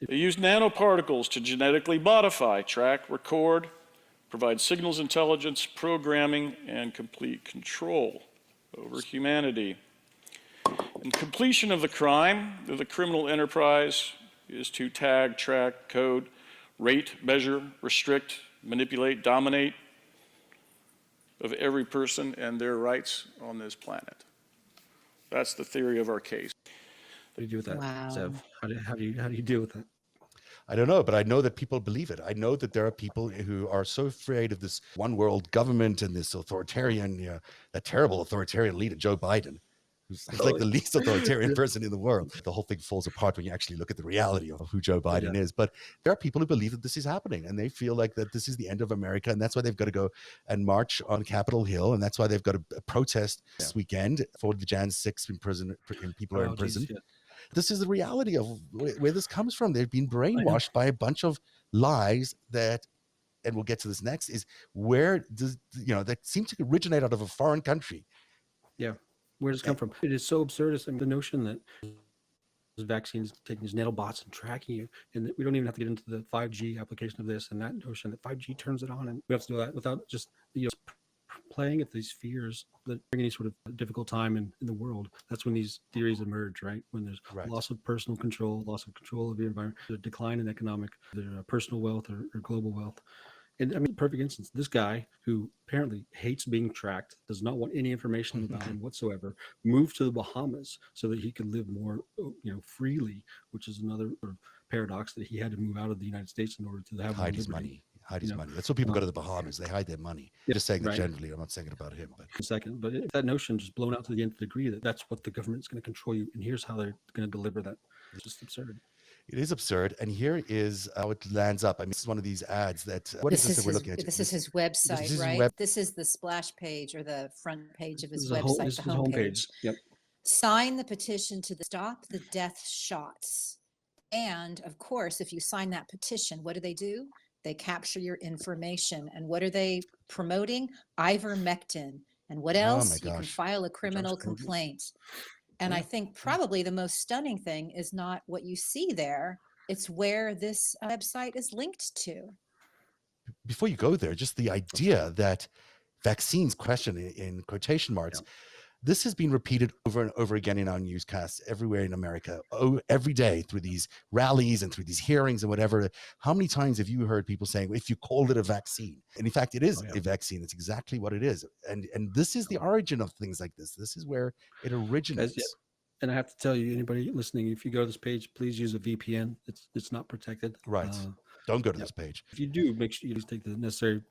They use nanoparticles to genetically modify, track, record, provide signals intelligence, programming, and complete control over humanity. And completion of the crime of the criminal enterprise is to tag, track, code, rate, measure, restrict, manipulate, dominate of every person and their rights on this planet. That's the theory of our case. What do you do with that, Wow. Zev? How do you deal with that? I don't know, but I know that people believe it. I know that there are people who are so afraid of this one world government and this authoritarian, that terrible authoritarian leader, Joe Biden, who's like the least authoritarian person in the world. The whole thing falls apart when you actually look at the reality of who Joe Biden is. But there are people who believe that this is happening, and they feel like that this is the end of America, and that's why they've got to go and march on Capitol Hill, and that's why they've got to protest this weekend for the Jan 6 people are in prison. This is the reality of where this comes from. They've been brainwashed by a bunch of lies that, and we'll get to this next, is where does, that seem to originate out of a foreign country. Yeah. Where does it come from? It is so absurd. The notion that vaccines taking these nanobots and tracking you, and that we don't even have to get into the 5G application of this and that notion that 5G turns it on, and we have to do that without just playing at these fears that bring any sort of difficult time in the world. That's when these theories emerge, right? When there's loss of personal control, loss of control of the environment, the decline in economic, either personal wealth or global wealth. And I mean, perfect instance, this guy who apparently hates being tracked, does not want any information about him whatsoever, moved to the Bahamas so that he could live more, freely, which is another sort of paradox, that he had to move out of the United States in order to have hide his money. That's what people go to the Bahamas. They hide their money. Just saying that generally. I'm not saying it about him. But that notion just blown out to the nth degree that that's what the government's going to control you, and here's how they're going to deliver that. It's just absurd. It is absurd, and here is how it lands up. I mean, this is one of these ads that, what is this that we're looking at? This is his website, right? This is the splash page or the front page of his website, the homepage. Yep. Sign the petition to stop the death shots. And of course, if you sign that petition, what do? They capture your information. And what are they promoting? Ivermectin. And what else? You can file a criminal complaint. And I think probably the most stunning thing is not what you see there. It's where this website is linked to. Before you go there, just the idea that vaccines, question in quotation marks, this has been repeated over and over again in our newscasts everywhere in America, every day through these rallies and through these hearings and whatever. How many times have you heard people saying, if you called it a vaccine? And in fact, it is a vaccine. It's exactly what it is. And this is the origin of things like this. This is where it originates. And I have to tell you, anybody listening, if you go to this page, please use a VPN. It's not protected. Right. Don't go to this page. If you do, make sure you just take the necessary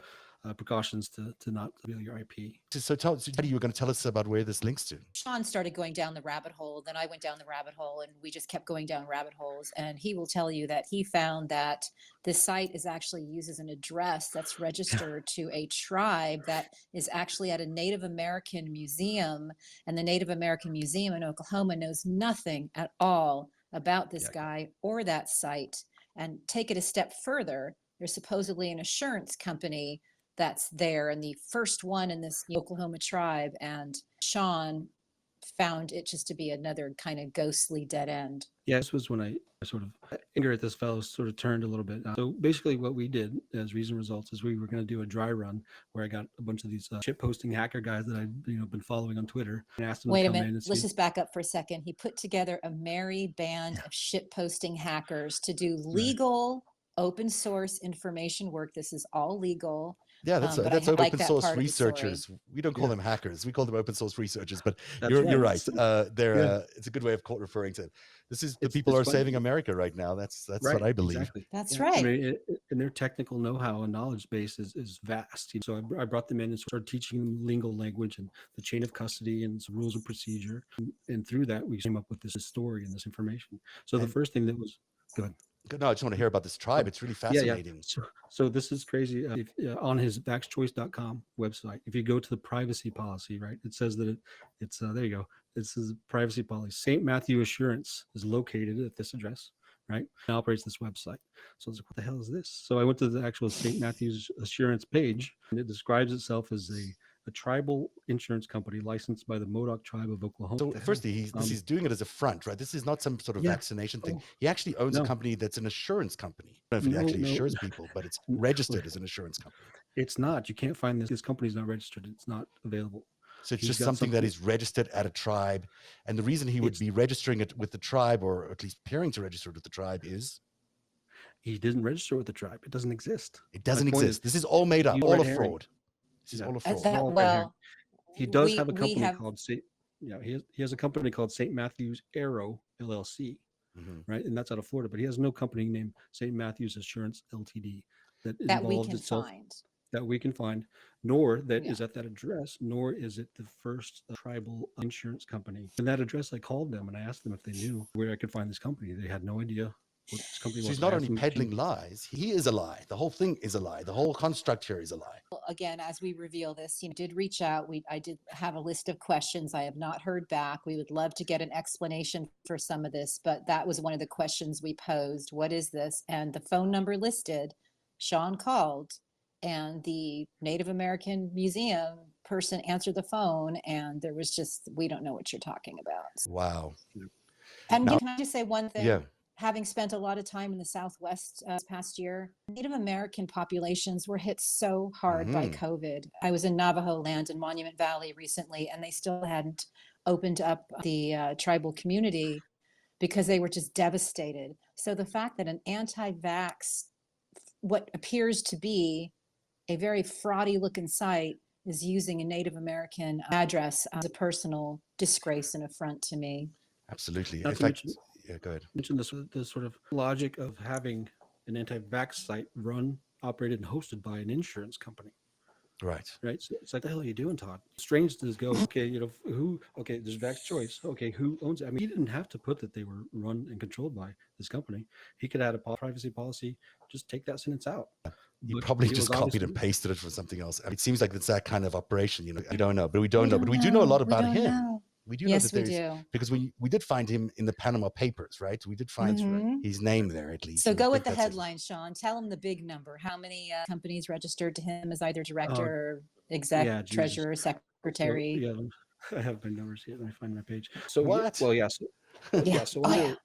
precautions to not reveal your IP. So Heidi, you were going to tell us about where this links to. Sean started going down the rabbit hole. Then I went down the rabbit hole, and we just kept going down rabbit holes. And he will tell you that he found that this site is actually uses an address that's registered to a tribe that is actually at a Native American museum. And the Native American Museum in Oklahoma knows nothing at all about this guy or that site. And take it a step further, there's supposedly an assurance company that's there, and the first one in this Oklahoma tribe, and Sean found it just to be another kind of ghostly dead end. Yeah, this was when I sort of anger at this fellow sort of turned a little bit. So basically what we did as Reason Results is we were going to do a dry run where I got a bunch of these shit posting hacker guys that I'd been following on Twitter and asked them Wait to a come in minute, and let's just back up for a second. He put together a merry band of shit posting hackers to do legal open source information work. This is all legal. Yeah, that's open source researchers. We don't call them hackers. We call them open source researchers. But you're right. It's a good way of referring to it. This is the people who are saving America right now. That's what I believe. Exactly. That's right. I mean, and their technical know-how and knowledge base is vast. So I brought them in and started teaching them legal language and the chain of custody and some rules of procedure. And through that, we came up with this story and this information. So the first thing that was good. No, I just want to hear about this tribe. It's really fascinating. So this is crazy. On his vaxxchoice.com website, if you go to the privacy policy, right, it says that it's there you go. This is privacy policy. St. Matthew Assurance is located at this address, right? And operates this website. So I was like, what the hell is this? So I went to the actual St. Matthew's Assurance page, and it describes itself as a tribal insurance company licensed by the Modoc tribe of Oklahoma. So firstly, he's doing it as a front, right? This is not some sort of Yeah. vaccination thing. Oh, He actually owns a no. company that's an assurance company. I don't know if he No, actually no. assures people, but it's Well, registered as an assurance company. it's not. You can't find this. This company's not registered. It's not available. So it's He's just got something that is registered at a tribe. And the reason he would It's- be registering it with the tribe, or at least appearing to register it with the tribe, is He didn't register with the tribe. It doesn't exist. it doesn't My point exist. This is all made up, he's all red a herring. fraud. This is Yeah. all a At fraud. It's that, all red herring. well, He does we- have a we company have- called he has a company called St. Matthews Aero LLC, Mhm. right? And that's out of Florida, but he has no company named St. Matthews Assurance Ltd. that that we involves can itself find. that we can find, nor that Yeah. is at that address, nor is it the first tribal insurance company. And that address, I called them and I asked them if they knew where I could find this company. They had no idea what this company So was. he's I not asked only them, peddling lies, he is a lie. The whole thing is a lie. The whole construct here is a lie. Again, as we reveal this, did reach out. I did have a list of questions. I have not heard back. We would love to get an explanation for some of this, but that was one of the questions we posed. What is this? And the phone number listed, Sean called, and the Native American Museum person answered the phone, and there was just, we don't know what you're talking about. Wow. And Now- can I just say one thing? Yeah. Having spent a lot of time in the Southwest this past year, Native American populations were hit so hard by COVID. I was in Navajo land in Monument Valley recently, and they still hadn't opened up the tribal community because they were just devastated. So the fact that an anti-vax, what appears to be a very fraudy looking site, is using a Native American address as a personal disgrace and affront to me. Absolutely. Not In to fact, mention- yeah, go ahead. mention the sort of logic of having an anti-vax site run, operated, and hosted by an insurance company. Right. Right. So it's like, the hell are you doing, Todd? Strange to just go, okay, okay, there's Vaxxchoice. Okay, who owns it? I mean, he didn't have to put that they were run and controlled by this company. He could add a privacy policy, just take that sentence out. You But probably it just was copied and obviously- pasted it from something else. I mean, it seems like it's that kind of operation, we don't know, but we don't know. But we do know a lot We about don't him. know. We do know Yes, that we there's, do. because we did find him in the Panama Papers, right? We did find Mhm. his name there at least. So and I go with think the that's it. headline, Sean. Tell him the big number. How many companies registered to him as either Oh, director, exec, yeah, Jesus. treasurer, So, secretary? yeah, I have my numbers here. Let me find my page. So What? Well, yeah. So, Yeah. So Oh, under, yeah.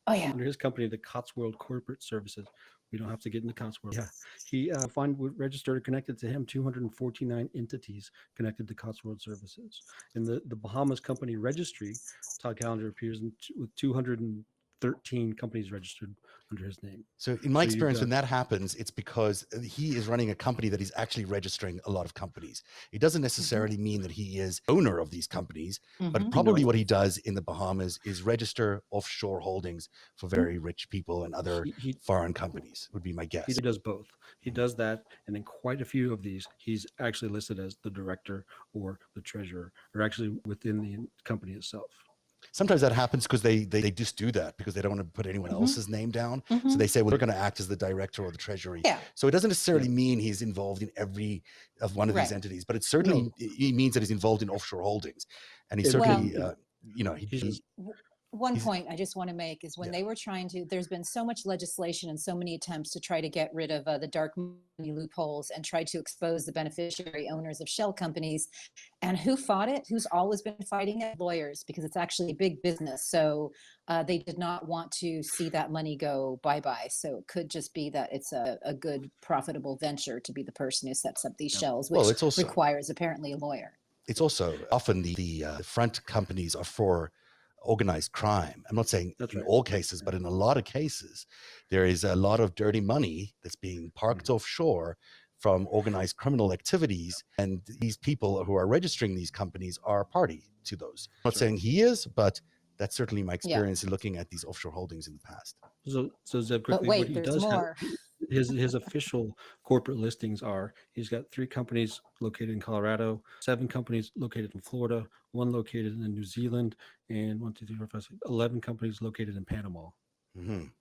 Oh, yeah. under his company, the Cotswold Corporate Services. We don't have to get into Cotswold. Yeah, he registered or connected to him 249 entities connected to Cotswold Services. In the Bahamas Company Registry, Todd Callender appears with 213 companies registered under his name. So in my So you've experience, got- when that happens, it's because he is running a company that is actually registering a lot of companies. It doesn't necessarily mean that he is owner of these companies, but Mhm. probably what he does in the Bahamas is register offshore holdings for very rich people and other He foreign companies, would be my guess. He does both. He does that, and in quite a few of these, he's actually listed as the director or the treasurer, or actually within the company itself. Sometimes that happens because they just do that because they don't want to put anyone Mhm. else's name down. So Mhm. they say, well, they're going to act as the director or the treasury. Yeah. So it doesn't necessarily mean he's involved in every of one of these Right. entities, but it certainly No. it means that he's involved in offshore holdings, and he It- certainly, well, he's- One He's- point I just want to make is when Yeah. they were trying to, there's been so much legislation and so many attempts to try to get rid of the dark money loopholes and try to expose the beneficiary owners of shell companies. And who fought it? Who's always been fighting it? Lawyers, because it's actually a big business. So they did not want to see that money go bye-bye. So it could just be that it's a good, profitable venture to be the person who sets up these shells, which Well, it's also- requires apparently a lawyer. it's also often the front companies are for organized crime. I'm not saying That's in right. all cases, but in a lot of cases, there is a lot of dirty money that's being parked offshore from organized criminal activities. And these people who are registering these companies are party to those. I'm not That's right. saying he is, but that's certainly my experience in looking at these offshore holdings in the past. So Zeb, But quickly, wait, what he there's does have, more. his official corporate listings are: he's got 3 companies located in Colorado, 7 companies located in Florida, 1 located in New Zealand, and 1, 2, 3, 4, 5, 6, 11 companies located in Panama. Mhm.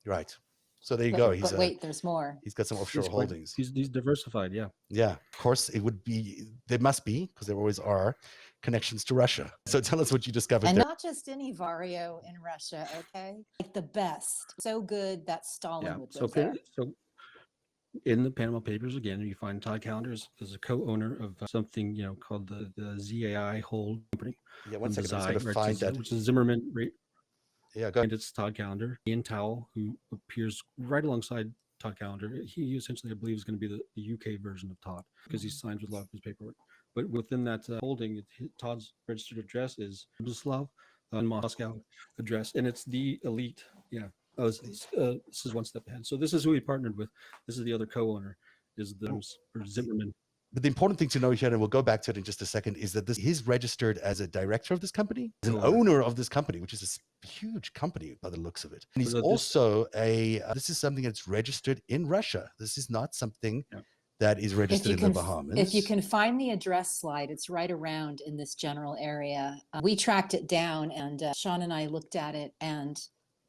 Right. So there you But, go. but wait, there's more. He's got some offshore He's quite- holdings. He's diversified, yeah. Yeah, of course, it would be, there must be, because there always are, connections to Russia. So tell us what you discovered And there. not just any Vario in Russia, okay? Like the best. So good that Stalin Yeah. would So live there. in the Panama Papers again, you find Todd Callender is a co-owner of something called the ZAI Hold Company. Yeah, one The second. I'm just ZAI, going to right, find that. which is Zimmerman. Yeah, go. And it's Todd Callender, Ian Towell, who appears right alongside Todd Callender. He essentially, I believe, is going to be the UK version of Todd because he signs with a lot of his paperwork. But within that holding, Todd's registered address is Yugoslav in Moscow address, and it's the elite. Yeah. Oh, this is one step ahead. So this is who he partnered with. This is the other co-owner, is the or Zimmerman. But the important thing to know here, and we'll go back to it in just a second, is that he's registered as a director of this company, as an owner of this company, which is a huge company by the looks of it. And he's also this is something that's registered in Russia. This is not something that is registered in the Bahamas. If you can find the address slide, it's right around in this general area. We tracked it down, and Sean and I looked at it, and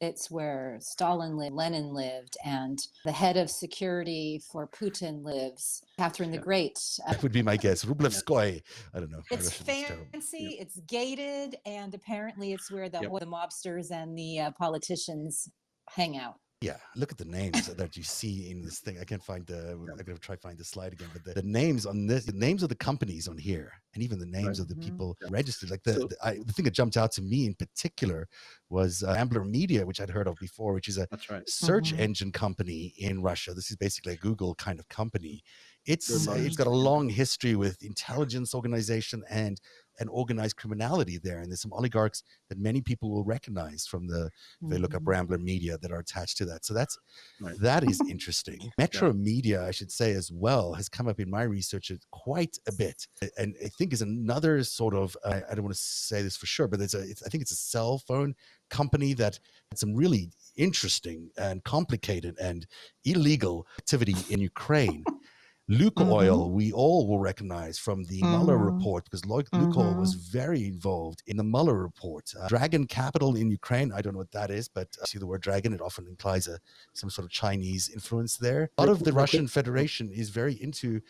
it's where Stalin lived, Lenin lived, and the head of security for Putin lives, Catherine the Great. That would be my guess. Rublevskoy. I don't know. It's fancy, it's gated, and apparently it's where the mobsters and the politicians hang out. Yeah, look at the names that you see in this thing. I can't find I'm going to try to find the slide again, but the names on this, the names of the companies on here, and even the names of the people registered. Like the thing that jumped out to me in particular was Ambler Media, which I'd heard of before, which is a search engine company in Russia. This is basically a Google kind of company. It's got a long history with intelligence organization and organized criminality there. And there's some oligarchs that many people will recognize from if they look up Rambler Media, that are attached to that. So that is interesting. Metro Media, I should say as well, has come up in my research quite a bit. And I think is another sort of, I don't want to say this for sure, but I think it's a cell phone company that had some really interesting and complicated and illegal activity in Ukraine. Lukoil, we all will recognize from the Mueller report, because Lukoil was very involved in the Mueller report. Dragon Capital in Ukraine, I don't know what that is, but see the word dragon, it often implies some sort of Chinese influence there. A lot of the Russian Federation is very into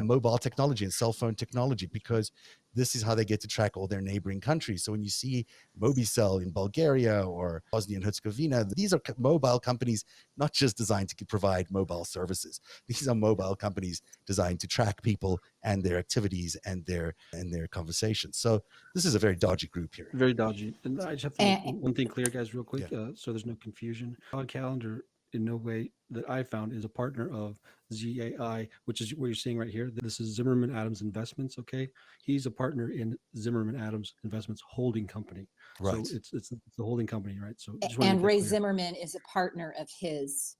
mobile technology and cell phone technology, because this is how they get to track all their neighboring countries. So when you see Mobicel in Bulgaria or Bosnia and Herzegovina, these are mobile companies not just designed to provide mobile services. These are mobile companies designed to track people and their activities and their conversations. So this is a very dodgy group here. Very dodgy. And I just have to make one thing clear, guys, real quick, so there's no confusion. Todd Callender, in no way that I found, is a partner of ZAI, which is what you're seeing right here. This is Zimmerman Adams Investments. Okay, he's a partner in Zimmerman Adams Investments holding company. Right. So it's the holding company, right? So and Ray Zimmerman is a partner of his.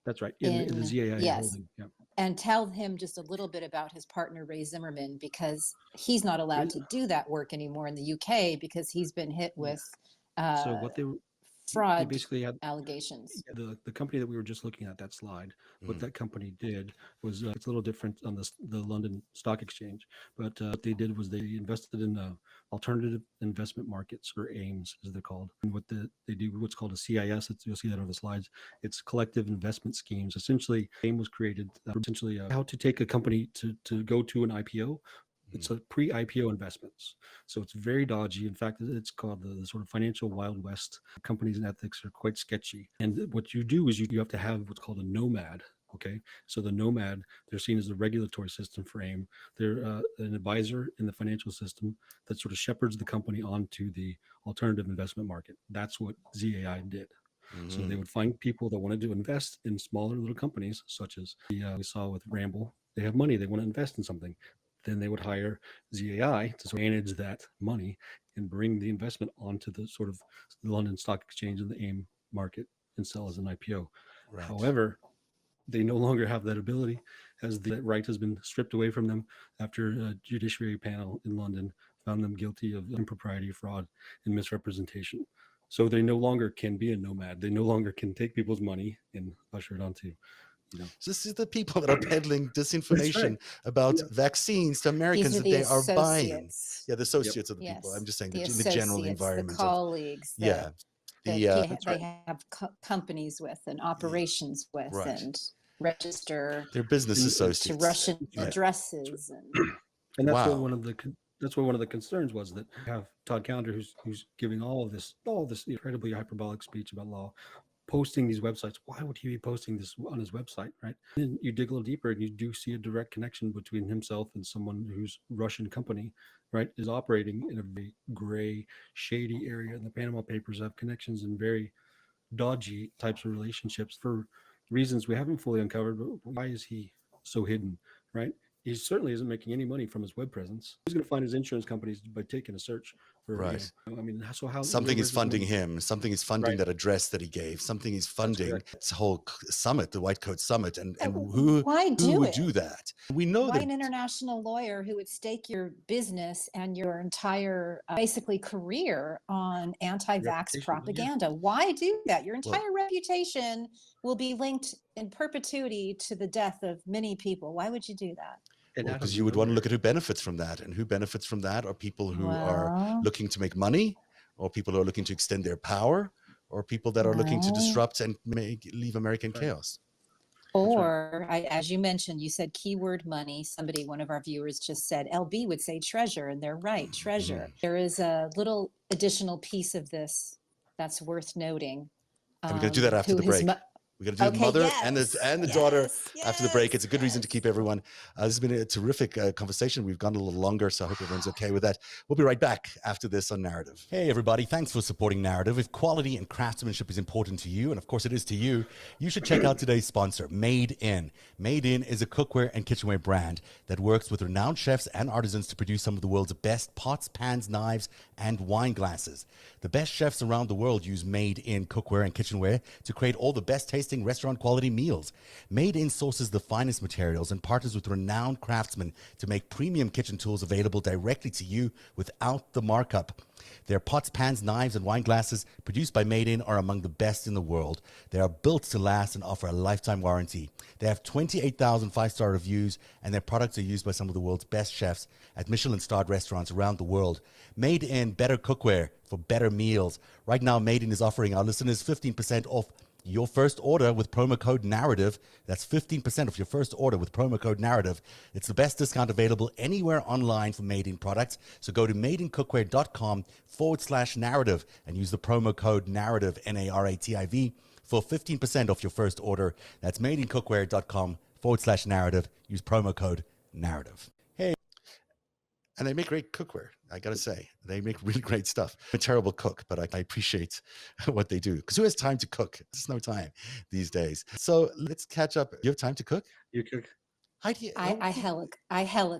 That's right. In the ZAI holding. Yeah. And tell him just a little bit about his partner Ray Zimmerman, because he's not allowed to do that work anymore in the UK because he's been hit with so what fraud basically had allegations. The company that we were just looking at, that slide, what that company did was it's a little different on the London Stock Exchange, but what they did was they invested in alternative investment markets, or AIMs as they're called. And what they do, what's called a CIS, you'll see that on the slides, it's collective investment schemes. Essentially, AIM was created how to take a company to go to an IPO. It's a pre-IPO investments. So it's very dodgy. In fact, it's called the sort of financial Wild West. Companies and ethics are quite sketchy. And what you do is you have to have what's called a nomad. Okay. So the nomad, they're seen as the regulatory system for AIM. They're an advisor in the financial system that sort of shepherds the company onto the alternative investment market. That's what ZAI did. So they would find people that wanted to invest in smaller little companies, such as we saw with Ramble. They have money, they want to invest in something. Then they would hire ZAI to sort of manage that money and bring the investment onto the sort of the London Stock Exchange and the AIM market and sell as an IPO. Right. However, they no longer have that ability, as that right has been stripped away from them after a judiciary panel in London found them guilty of impropriety, fraud, and misrepresentation. So they no longer can be a nomad. They no longer can take people's money and usher it onto. So this is the people that are peddling disinformation about vaccines to Americans that they are buying. Yeah, the associates of the people. I'm just saying in the general environment. The colleagues. They have companies with and operations with and register their business associates to Russian addresses. And that's what one of the concerns was, that you have Todd Callender who's giving all this incredibly hyperbolic speech about law, posting these websites. Why would he be posting this on his website, right? And you dig a little deeper and you do see a direct connection between himself and someone whose Russian company, right, is operating in a very gray, shady area. And the Panama Papers have connections in very dodgy types of relationships for reasons we haven't fully uncovered. But why is he so hidden, right? He certainly isn't making any money from his web presence. He's going to find his insurance companies by taking a search for, Right. I mean, so how Something where is does this funding money- him. Something is funding Right. that address that he gave. Something is funding correct. this whole summit, the White Coat Summit. And Oh, who why who do would it? do that? We know Why that. an international lawyer who would stake your business and your entire basically career on anti-vax Reputation, yeah. propaganda? Why do that? Your Well- entire reputation will be linked in perpetuity to the death of many people. Why would you do that? And out of Because you would want to nowhere- look at who benefits from that. And who benefits from that are people who are Well, looking to make money, or people who are looking to extend their power, or people that are looking to Well- disrupt and leave America in Right. chaos. or as you mentioned, you said keyword money. Somebody, one of our viewers just said, LB would say treasure, and they're right, treasure. There is a little additional piece of this that's worth noting. And we're going to do that after who the his break. mo- We're going to do the Okay, mother and yes, the daughter yes, after the break. It's a good yes, reason to keep yes. everyone. This has been a terrific conversation. We've gone a little longer, so I hope everyone's okay with that. We'll be right back after this on Narativ. Hey, everybody. Thanks for supporting Narativ. If quality and craftsmanship is important to you, and of course it is to you, you should check out today's sponsor, Made In. Made In is a cookware and kitchenware brand that works with renowned chefs and artisans to produce some of the world's best pots, pans, knives, and wine glasses. The best chefs around the world use Made In cookware and kitchenware to create all the best tasting restaurant quality meals. Made In sources the finest materials and partners with renowned craftsmen to make premium kitchen tools available directly to you without the markup. Their pots, pans, knives, and wine glasses produced by Made In are among the best in the world. They are built to last and offer a lifetime warranty. They have 28,000 five-star reviews, and their products are used by some of the world's best chefs at Michelin-starred restaurants around the world. Made In, better cookware for better meals. Right now, Made In is offering our listeners 15% off your first order with promo code Narativ. That's 15% off your first order with promo code Narativ. It's the best discount available anywhere online for Made In products. So go to madeincookware.com/narrative and use the promo code Narativ, Narativ, for 15% off your first order. That's madeincookware.com/narrative. Use promo code Narativ. Hey. And they make great cookware, I gotta say. They make really great stuff. I'm a terrible cook, but I appreciate what they do. Because who has time to cook? There's no time these days. So let's catch up. You have time to cook? You cook. I hella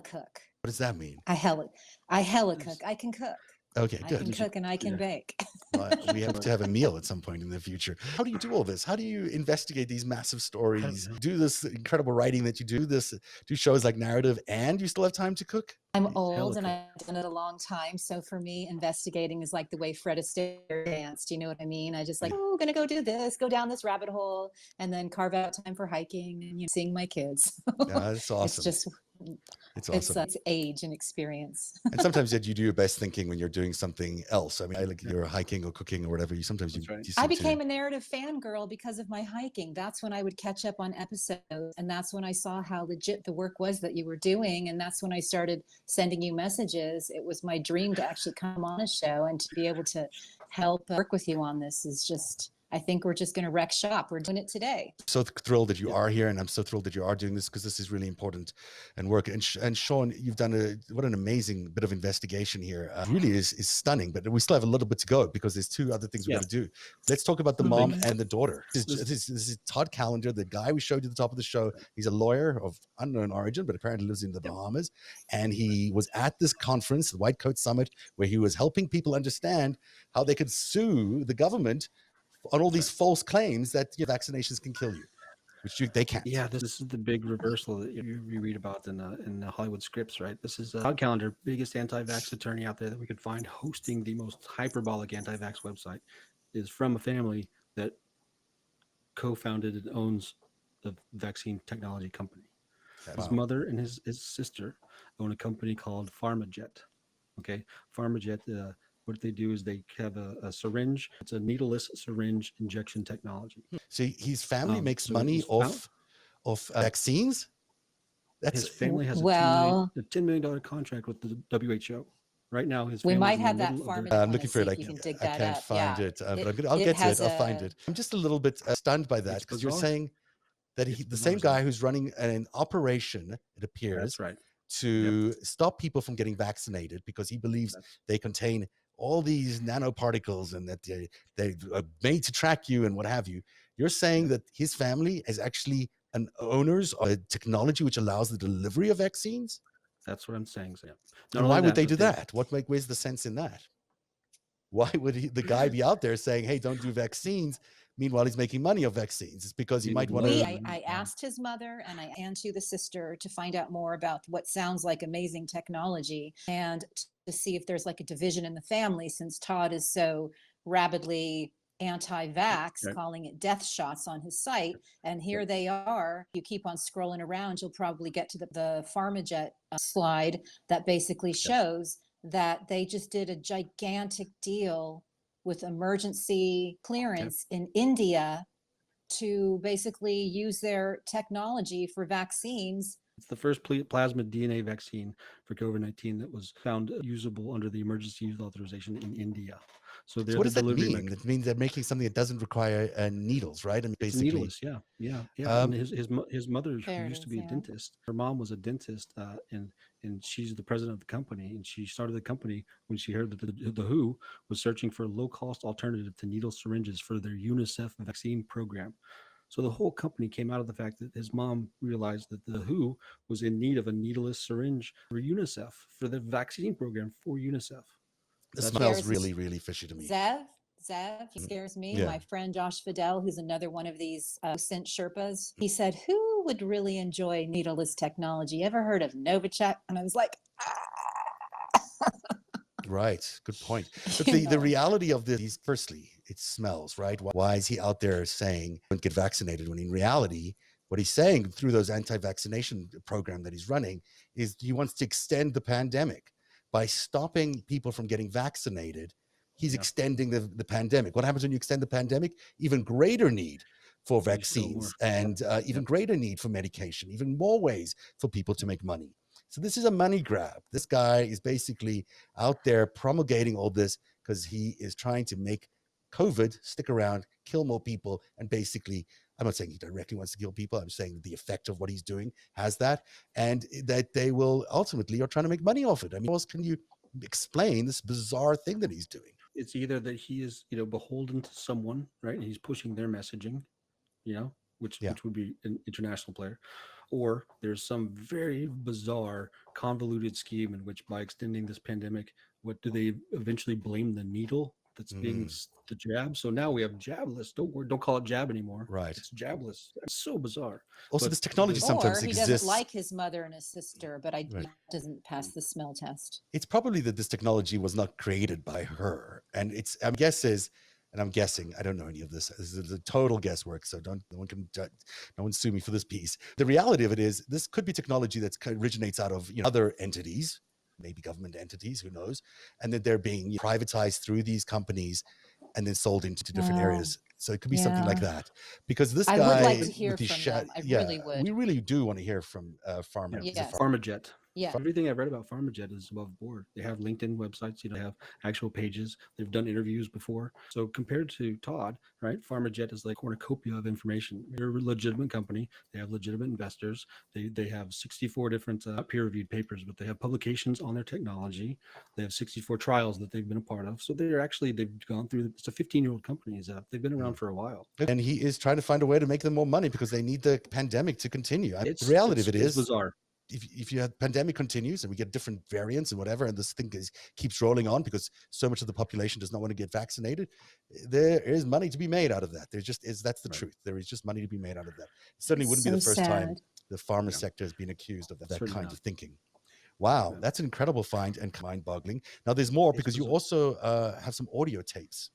cook. What does that mean? I hella cook. I can cook. Okay, I good. can cook and I can Yeah. bake. We have to have a meal at some point in the future. How do you do all this? How do you investigate these massive stories? know. Do this incredible writing that you do, do shows like Narativ, and you still have time to cook? I'm Hella old and cook. I've done it a long time. So for me, investigating is like the way Fred Astaire danced. You know what I mean? I just like, oh, gonna go do this, go down this rabbit hole, and then carve out time for hiking and seeing my kids. Yeah, that's awesome. It's just, It's awesome. it's age and experience. And sometimes you do your best thinking when you're doing something else. I mean, like you're hiking or cooking or whatever. You sometimes That's right. you I seem to- became a narrative fangirl because of my hiking. That's when I would catch up on episodes. And that's when I saw how legit the work was that you were doing. And that's when I started sending you messages. It was my dream to actually come on a show and to be able to help work with you on this is just, I think we're just going to wreck shop. We're doing it today. so thrilled that you are here, and I'm so thrilled that you are doing this because this is really important and work. And Sean, you've done what an amazing bit of investigation here. Really is stunning, but we still have a little bit to go because there's two other things we got to do. Let's talk about the mom and the daughter. This is Todd Callender, the guy we showed you at the top of the show. He's a lawyer of unknown origin, but apparently lives in the Bahamas. And he was at this conference, the White Coat Summit, where he was helping people understand how they could sue the government on all these false claims that vaccinations can kill you, which they can't. Yeah, this is the big reversal that you read about in the Hollywood scripts, right? This is Todd Callender, biggest anti-vax attorney out there that we could find, hosting the most hyperbolic anti-vax website, is from a family that co-founded and owns the vaccine technology company. His mother and his sister own a company called PharmaJet. Okay, PharmaJet. What they do is they have a syringe. It's a needleless syringe injection technology. So his family makes so money his off vaccines. His family has a Well- $10 million contract with the WHO. Right now, his We family's might in the have that middle of farm their, I'm looking for it. see if you can dig I that can't up. find Yeah. it, but It, I'll it get to has it. I'll find a, it. I'm just a little bit stunned by that It's because you're bizarre. saying that It's the same bizarre, guy Zach. who's running an operation, it appears, That's right. to stop people from getting vaccinated because he believes they contain all these nanoparticles and that they are made to track you and what have you. You're saying that his family is actually an owners of a technology which allows the delivery of vaccines? That's what I'm saying, Sam. And why would they do that? Where's the sense in that? Why would the guy be out there saying, hey, don't do vaccines? Meanwhile, he's making money off vaccines. It's because he might want to. I asked his mother and to the sister to find out more about what sounds like amazing technology and to see if there's like a division in the family since Todd is so rabidly anti-vax, calling it death shots on his site. And here they are. You keep on scrolling around, you'll probably get to the PharmaJet slide that basically shows that they just did a gigantic deal with emergency clearance in India to basically use their technology for vaccines. It's the first plasmid DNA vaccine for COVID-19 that was found usable under the emergency use authorization in India. So what does that mean? It means they're making something that doesn't require needles, right? I mean, basically, it's needless. Yeah. And his mother, who used to be a dentist, her mom was a dentist, and she's the president of the company. And she started the company when she heard that the WHO was searching for a low-cost alternative to needle syringes for their UNICEF vaccine program. So the whole company came out of the fact that his mom realized that the WHO was in need of a needleless syringe for UNICEF, for the vaccine program for UNICEF. This smells really, really fishy to me. Zev, he scares me. Yeah. My friend Josh Fidel, who's another one of these scent Sherpas, he said, who would really enjoy needleless technology? Ever heard of Novichok? And I was like, Right. Good point. But the reality of this, firstly, it smells, right? Why is he out there saying don't get vaccinated when in reality, what he's saying through those anti-vaccination program that he's running is he wants to extend the pandemic by stopping people from getting vaccinated. He's extending the pandemic. What happens when you extend the pandemic? Even greater need for vaccines and even greater need for medication, even more ways for people to make money. So this is a money grab. This guy is basically out there promulgating all this because he is trying to make COVID stick around, kill more people, and basically, I'm not saying he directly wants to kill people. I'm saying that the effect of what he's doing has that, and that they will ultimately are trying to make money off it. I mean, how else can you explain this bizarre thing that he's doing? It's either that he is, beholden to someone, right? And he's pushing their messaging, which would be an international player, or there's some very bizarre, convoluted scheme in which by extending this pandemic, what do they eventually blame the needle that's being the jab? So now we have jabless. Don't call it jab anymore. Right. It's jabless. It's so bizarre. Also, this technology sometimes he exists. doesn't like his mother and his sister, but doesn't pass the smell test. It's probably that this technology was not created by her, and I'm guessing, I don't know any of this. This is a total guesswork, so no one sue me for this piece. The reality of it is, this could be technology that originates out of other entities, maybe government entities, who knows, and that they're being privatized through these companies and then sold into different areas. So it could be something like that. Because this guy, I would like to hear from them. I really would. We really do want to hear from PharmaJet. Yeah. Everything I've read about PharmaJet is above board. They have LinkedIn websites, they have actual pages. They've done interviews before. So compared to Todd, right, PharmaJet is like a cornucopia of information. They're a legitimate company. They have legitimate investors. They have 64 different peer-reviewed papers, but they have publications on their technology. They have 64 trials that they've been a part of. So they've gone through, it's a 15-year-old company. They've been around for a while. And he is trying to find a way to make them more money because they need the pandemic to continue. The reality of it is bizarre. If your pandemic continues and we get different variants and whatever, and this thing keeps rolling on because so much of the population does not want to get vaccinated, there is money to be made out of that. That's the truth. There is just money to be made out of that. It certainly wouldn't be the first time the pharma sector has been accused of that kind of thinking. Wow, that's an incredible find and mind-boggling. Now there's more because you also have some audio tapes.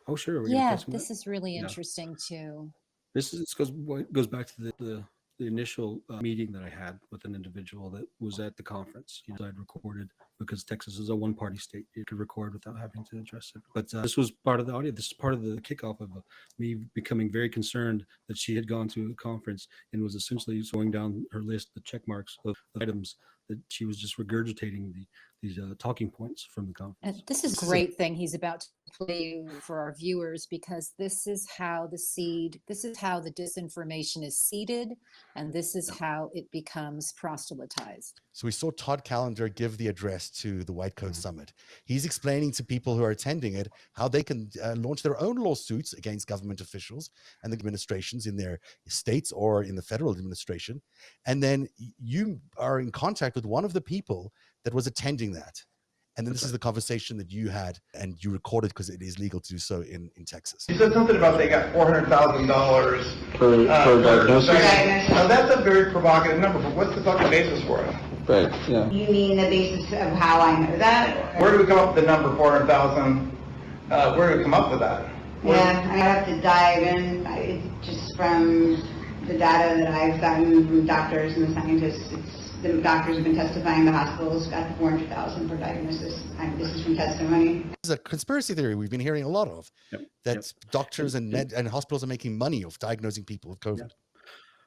Oh, sure. This is really interesting too. This goes back to the initial meeting that I had with an individual that was at the conference. I'd recorded because Texas is a one-party state. You could record without having to address it. But this was part of the audio. This is part of the kickoff of me becoming very concerned that she had gone to a conference and was essentially going down her list, the check marks of items that she was just regurgitating the talking points from the conference. And this is a great thing he's about to play for our viewers, because this is how the disinformation is seeded, and this is how it becomes proselytized. So we saw Todd Callender give the address to the White Coat Summit. He's explaining to people who are attending it how they can launch their own lawsuits against government officials and the administrations in their states or in the federal administration. And then you are in contact with one of the people that was attending that. And then this is the conversation that you had, and you recorded because it is legal to do so in Texas. You said something about they got $400,000 for diagnosis. Now that's a very provocative number, but what's the fucking basis for it? Right, yeah. You mean the basis of how I know that? Where do we come up with the number 400,000? Where do we come up with that? Yeah, I have to dive in. It's just from the data that I've gotten from doctors and the scientists. The doctors have been testifying. The hospitals got the 400,000 for diagnosis. This is from testimony. This is a conspiracy theory we've been hearing a lot of, that doctors and hospitals are making money off diagnosing people with COVID.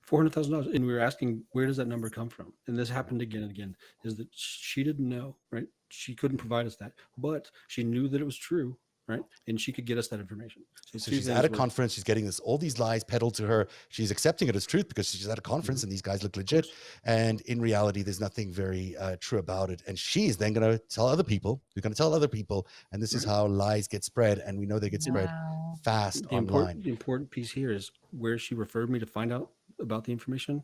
$400,000, and we were asking, where does that number come from? And this happened again and again. Is that she didn't know, right? She couldn't provide us that, but she knew that it was true, right? And she could get us that information. So she's at a conference. She's getting all these lies peddled to her. She's accepting it as truth because she's at a conference and these guys look legit. And in reality, there's nothing very true about it. And she is then going to tell other people. We're going to tell other people. And this is how lies get spread. And we know they get spread fast online. The important piece here is where she referred me to find out about the information,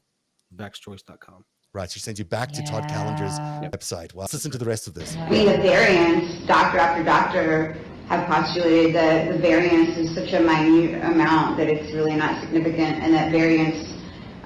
vaxxchoice.com. Right. She sends you back to Todd Callender's website. Well, let's listen to the rest of this. I mean, the variance, doctor after doctor have postulated that the variance is such a minute amount that it's really not significant, and that variants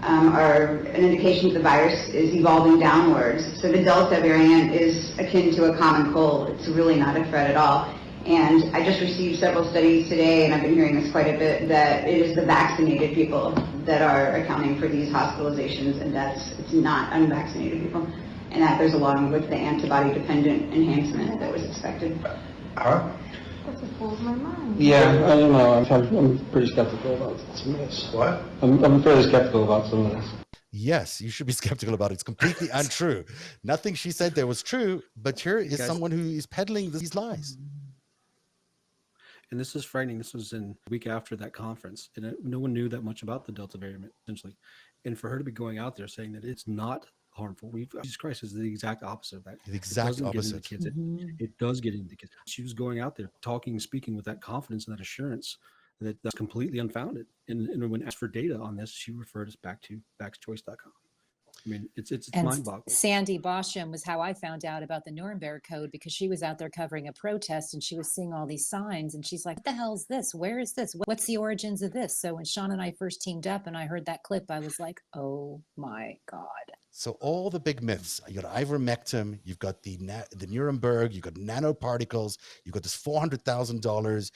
are an indication that the virus is evolving downwards. So the Delta variant is akin to a common cold. It's really not a threat at all. And I just received several studies today, and I've been hearing this quite a bit, that it is the vaccinated people that are accounting for these hospitalizations and deaths. It's not unvaccinated people. And that goes along with the antibody-dependent enhancement that was expected. That just blows my mind. Yeah, I don't know. I'm pretty skeptical about some of this. What? I'm fairly skeptical about some of this. Yes, you should be skeptical about it. It's completely untrue. Nothing she said there was true, but here is someone who is peddling these lies. And this is frightening. This was in the week after that conference, and no one knew that much about the Delta variant, essentially. And for her to be going out there saying that it's not harmful, Jesus Christ, is the exact opposite of that. The exact opposite. Kids. It does get into the kids. She was going out there talking, speaking with that confidence and that assurance that's completely unfounded. And when asked for data on this, she referred us back to vaxxchoice.com. I mean, it's mind-boggling. Sandy Bosham was how I found out about the Nuremberg Code, because she was out there covering a protest and she was seeing all these signs and she's like, what the hell is this? Where is this? What's the origins of this? So when Sean and I first teamed up and I heard that clip, I was like, oh my God. So all the big myths, you got ivermectin, you've got the Nuremberg, you've got nanoparticles, you've got this $400,000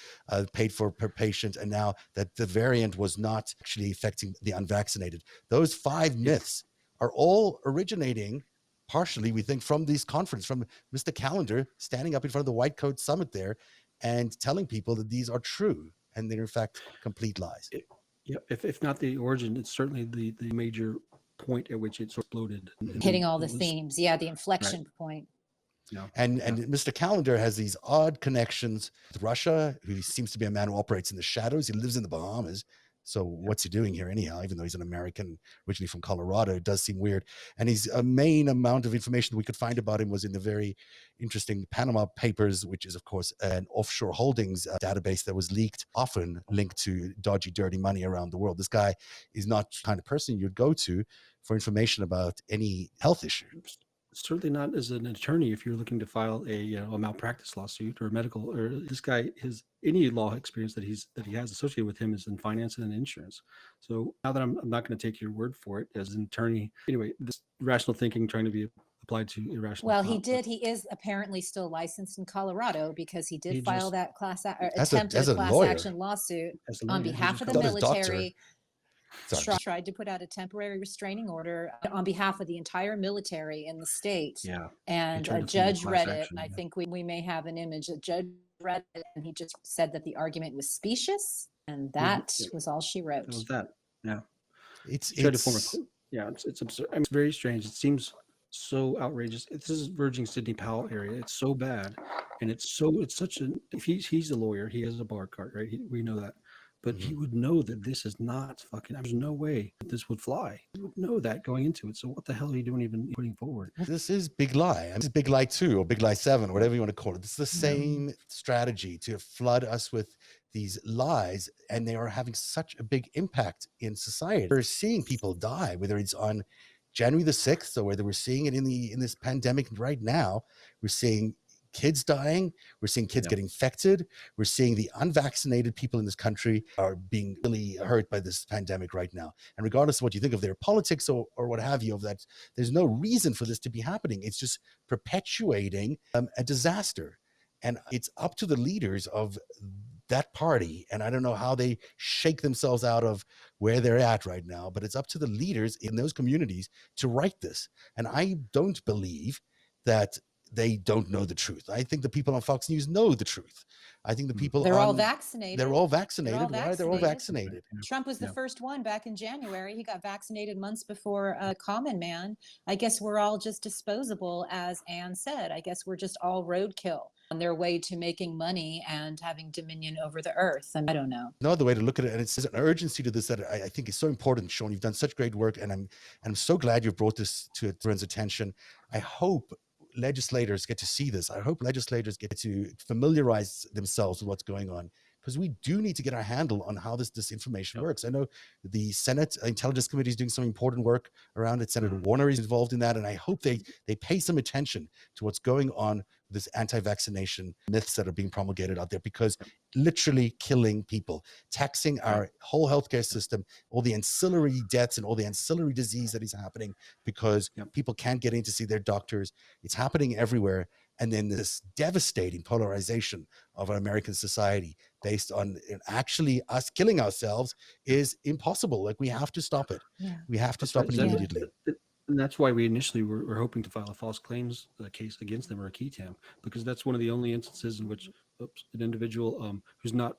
paid for per patient, and now that the variant was not actually affecting the unvaccinated. Those 5 myths are all originating partially, we think, from this conference, from Mr. Callender standing up in front of the White Coat Summit there and telling people that these are true and they're in fact complete lies. If not the origin, it's certainly the major point at which it exploded. Hitting all the themes. Yeah, the inflection point. Yeah. And Mr. Callender has these odd connections with Russia, who seems to be a man who operates in the shadows. He lives in the Bahamas. So what's he doing here anyhow? Even though he's an American, originally from Colorado, it does seem weird. And his main amount of information that we could find about him was in the very interesting Panama Papers, which is, of course, an offshore holdings database that was leaked, often linked to dodgy, dirty money around the world. This guy is not the kind of person you'd go to for information about any health issue. Certainly not as an attorney if you're looking to file a malpractice lawsuit or medical, or this guy, any law experience that he has associated with him is in finance and insurance. So now that I'm not going to take your word for it as an attorney. Anyway, this rational thinking trying to be applied to irrational. Well, he is apparently still licensed in Colorado, because he filed that attempted class action lawsuit on behalf of the military. Tried to put out a temporary restraining order on behalf of the entire military in the state. Yeah. And a judge read it. And I think we may have an image. A judge read it and he just said that the argument was specious. And that was all she wrote. That was that. Yeah. It's absurd. I mean, it's very strange. It seems so outrageous. This is verging Sidney Powell area. It's so bad, and it's such an. If he's a lawyer, he has a bar card, right? We know that, but he would know that this is not fucking. There's no way that this would fly. He would know that going into it. So what the hell are you doing even putting forward? Well, this is Big Lie. This is Big Lie 2 or Big Lie 7, or whatever you want to call it. It's the same strategy to flood us with these lies, and they are having such a big impact in society. We're seeing people die, whether it's on January the 6th or whether we're seeing it in this pandemic right now. We're seeing kids dying. We're seeing kids get infected. We're seeing the unvaccinated people in this country are being really hurt by this pandemic right now. And regardless of what you think of their politics or what have you, of that, there's no reason for this to be happening. It's just perpetuating a disaster. And it's up to the leaders of that party. And I don't know how they shake themselves out of where they're at right now, but it's up to the leaders in those communities to write this. And I don't believe that they don't know the truth. I think the people on Fox News know the truth. I think the people They're all vaccinated. They're all vaccinated. They're all Why? They're all vaccinated. Trump was the first one back in January. He got vaccinated months before a common man. I guess we're all just disposable, as Anne said. I guess we're just all roadkill on their way to making money and having dominion over the earth. I don't know. No other way to look at it, and it's an urgency to this that I think is so important. Sean, you've done such great work, and I'm so glad you've brought this to everyone's attention. I hope legislators get to see this. I hope legislators get to familiarize themselves with what's going on, because we do need to get our handle on how this information works. I know the Senate Intelligence Committee is doing some important work around it. Senator Warner is involved in that, and I hope they pay some attention to what's going on with this anti-vaccination myths that are being promulgated out there, because literally killing people, taxing our whole healthcare system, all the ancillary deaths and all the ancillary disease that is happening because people can't get in to see their doctors. It's happening everywhere. And then this devastating polarization of our American society based on actually us killing ourselves is impossible. Like, we have to stop it. We have to stop it immediately. And that's why we initially were hoping to file a false claims case against them, or a key tam, because that's one of the only instances in which an individual who's not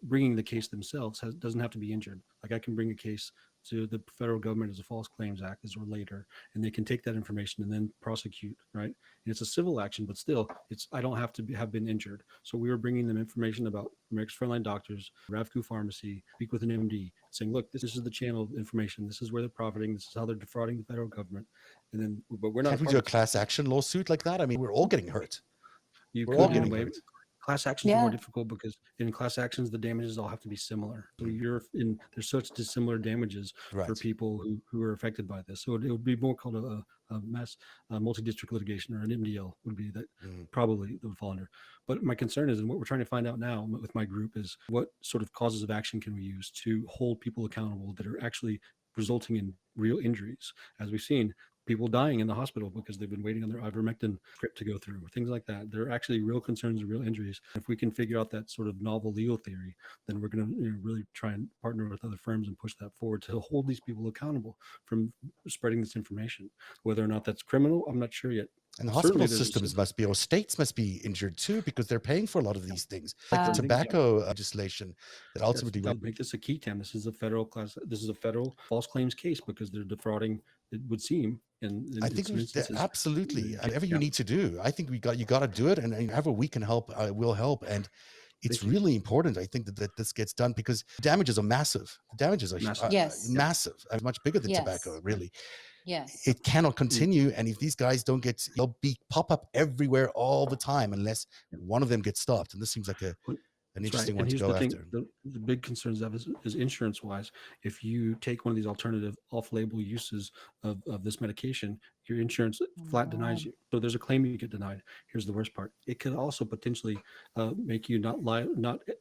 bringing the case themselves doesn't have to be injured. Like, I can bring a case to the federal government as a false claims act or later, and they can take that information and then prosecute, right? And it's a civil action, but still, I don't have to have been injured. So we were bringing them information about America's Frontline Doctors, Ravku Pharmacy, speak with an MD, saying, look, this is the channel of information. This is where they're profiting. This is how they're defrauding the federal government. And then, but we're not. Can't we do a class action lawsuit like that? I mean, we're all getting hurt. We're all getting hurt. Class actions are more difficult because in class actions, the damages all have to be similar. So there's such dissimilar damages for people who are affected by this. So it would be more called a mass multi-district litigation, or an MDL would be that probably that would fall under. But my concern is, and what we're trying to find out now with my group, is what sort of causes of action can we use to hold people accountable that are actually resulting in real injuries. As we've seen, people dying in the hospital because they've been waiting on their ivermectin script to go through, things like that. There are actually real concerns and real injuries. If we can figure out that sort of novel legal theory, then we're going to really try and partner with other firms and push that forward to hold these people accountable from spreading this information. Whether or not that's criminal, I'm not sure yet. And the hospital systems must be, or states must be injured too, because they're paying for a lot of these things, like the tobacco legislation that ultimately would make this a key tam. This is a federal class. This is a federal false claims case because they're defrauding, it would seem. And I think absolutely, whatever you need to do, I think you got to do it, and however we can help, will help. And it's really important, I think, that this gets done, because damages are massive. The damages are massive, much bigger than tobacco, really. Yes. It cannot continue. And if these guys don't get, they'll pop up everywhere all the time unless one of them gets stopped. And this seems like an interesting one to go after. The big concerns of is insurance wise. If you take one of these alternative off-label uses of this medication, your insurance flat denies you. So there's a claim you get denied. Here's the worst part. It could also potentially make you not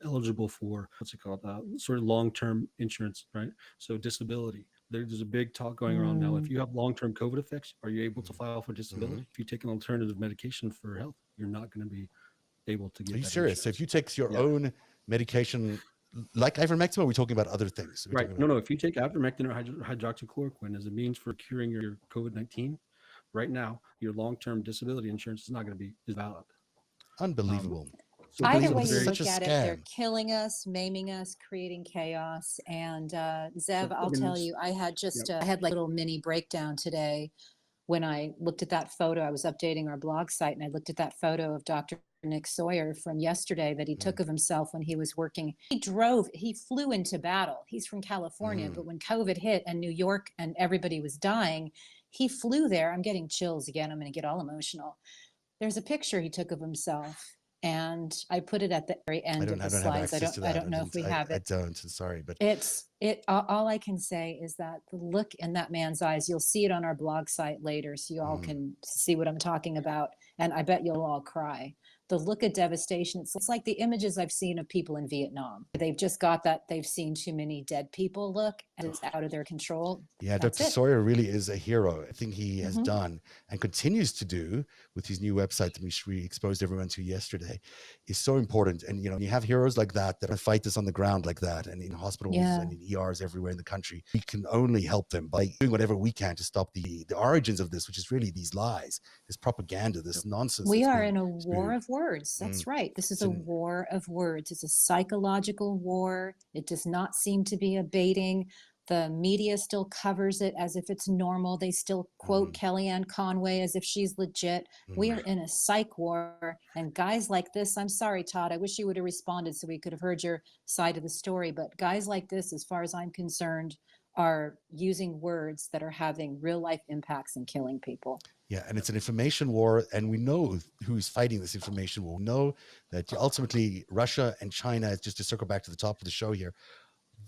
eligible for sort of long-term insurance, right? So disability. There's a big talk going around now. If you have long-term COVID effects, are you able to file for disability? If you take an alternative medication for health, you're not going to be able to get. Are you serious? So if you take your own medication, like ivermectin, or are we talking about other things? Right. No. If you take ivermectin or hydroxychloroquine as a means for curing your COVID-19, right now, your long-term disability insurance is not going to be valid. Unbelievable. So either way you look at it, they're killing us, maiming us, creating chaos. And Zev, I'll tell you, I had like a little mini breakdown today when I looked at that photo, I was updating our blog site and I looked at that photo of Dr. Nick Sawyer from yesterday that he took of himself when he was working. He flew into battle. He's from California, but when COVID hit and New York and everybody was dying, he flew there. I'm getting chills again. I'm going to get all emotional. There's a picture he took of himself, and I put it at the very end of the I don't have slides. access to that. I don't know if we have it. I don't. Sorry, but All I can say is that the look in that man's eyes, you'll see it on our blog site later, so you all can see what I'm talking about, and I bet you'll all cry. The look of devastation, it's like the images I've seen of people in Vietnam. They've just got that they've seen too many dead people look, and it's out of their control. yeah, That's Dr. it. Sawyer really is a hero. I think he has done and continues to do with his new website that we exposed everyone to yesterday is so important. And, you have heroes like that fight this on the ground like that, and in hospitals and in ERs everywhere in the country. We can only help them by doing whatever we can to stop the origins of this, which is really these lies, this propaganda, this nonsense. We are in a war of words. That's right. This is It's a war of words. It's a psychological war. It does not seem to be abating. The media still covers it as if it's normal. They still quote Kellyanne Conway as if she's legit. We are in a psych war. And guys like this, I'm sorry, Todd, I wish you would have responded so we could have heard your side of the story. But guys like this, as far as I'm concerned, are using words that are having real life impacts and killing people. Yeah, and it's an information war, and we know who's fighting this information war. We know that ultimately Russia and China, just to circle back to the top of the show here,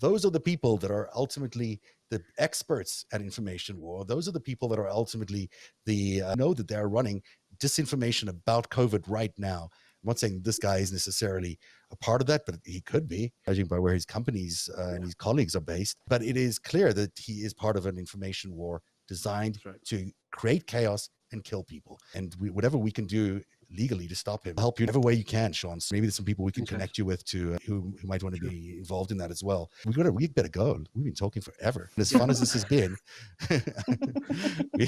those are the people that are ultimately the experts at information war. Those are the people that are ultimately know that they're running disinformation about COVID right now. I'm not saying this guy is necessarily a part of that, but he could be, judging by where his companies and his colleagues are based. But it is clear that he is part of an information war designed to create chaos and kill people. And whatever we can do legally to stop him, help you in whatever way you can, Sean. So maybe there's some people we can connect you with to who might want to be involved in that as well. We better go. We've been talking forever. And as fun as this has been, we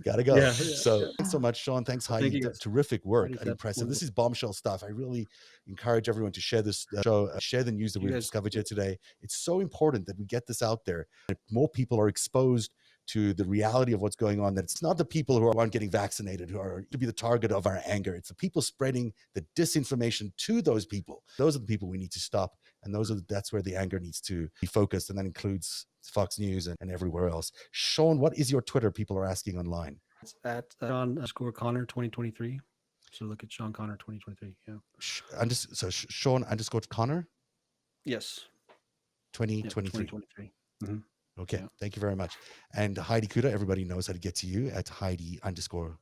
got to go. Yeah. So thanks so much, Sean. Thanks, Heidi. Thank you, guys. Terrific work Heidi, and that's impressive. wonderful. This is bombshell stuff. I really encourage everyone to share this show, share the news that we've discovered here today. It's so important that we get this out there, that more people are exposed to the reality of what's going on, that it's not the people who aren't getting vaccinated who are to be the target of our anger. It's the people spreading the disinformation to those people. Those are the people we need to stop. And that's where the anger needs to be focused. And that includes Fox News and everywhere else. Sean, what is your Twitter? People are asking online. It's at Sean_Connor 2023. So look at Sean Connor 2023. Yeah. So Sean _Connor? Yes. 2023. 2023. Mm-hmm. Okay, Yeah. Thank you very much. And Heidi Cuda, everybody knows how to get to you at Heidi_Cuda.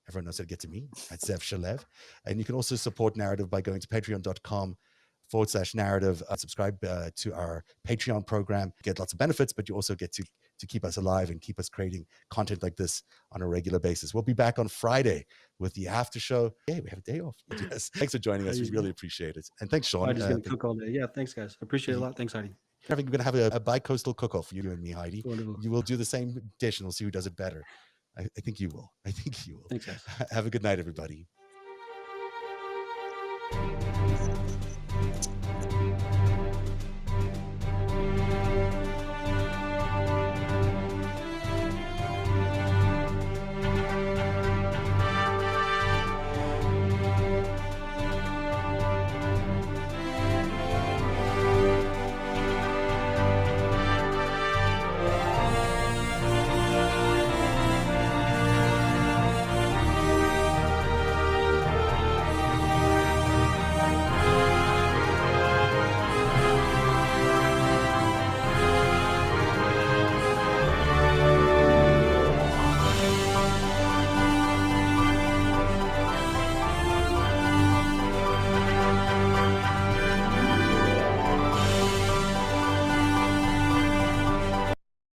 Everyone knows how to get to me at Zev Shalev. And you can also support Narativ by going to patreon.com/Narativ. Subscribe to our Patreon program. You get lots of benefits, but you also get to keep us alive and keep us creating content like this on a regular basis. We'll be back on Friday with the after show. Hey, we have a day off. Yes. Thanks for joining us. We really appreciate it. And thanks, Sean. I'm just going to cook all day. Yeah, thanks, guys. I appreciate it a lot. Thanks, Heidi. We're going to have a bi-coastal cook-off, you and me, Heidi. Wonderful. You will do the same dish and we'll see who does it better. I think you will. Thanks, guys. Have a good night, everybody.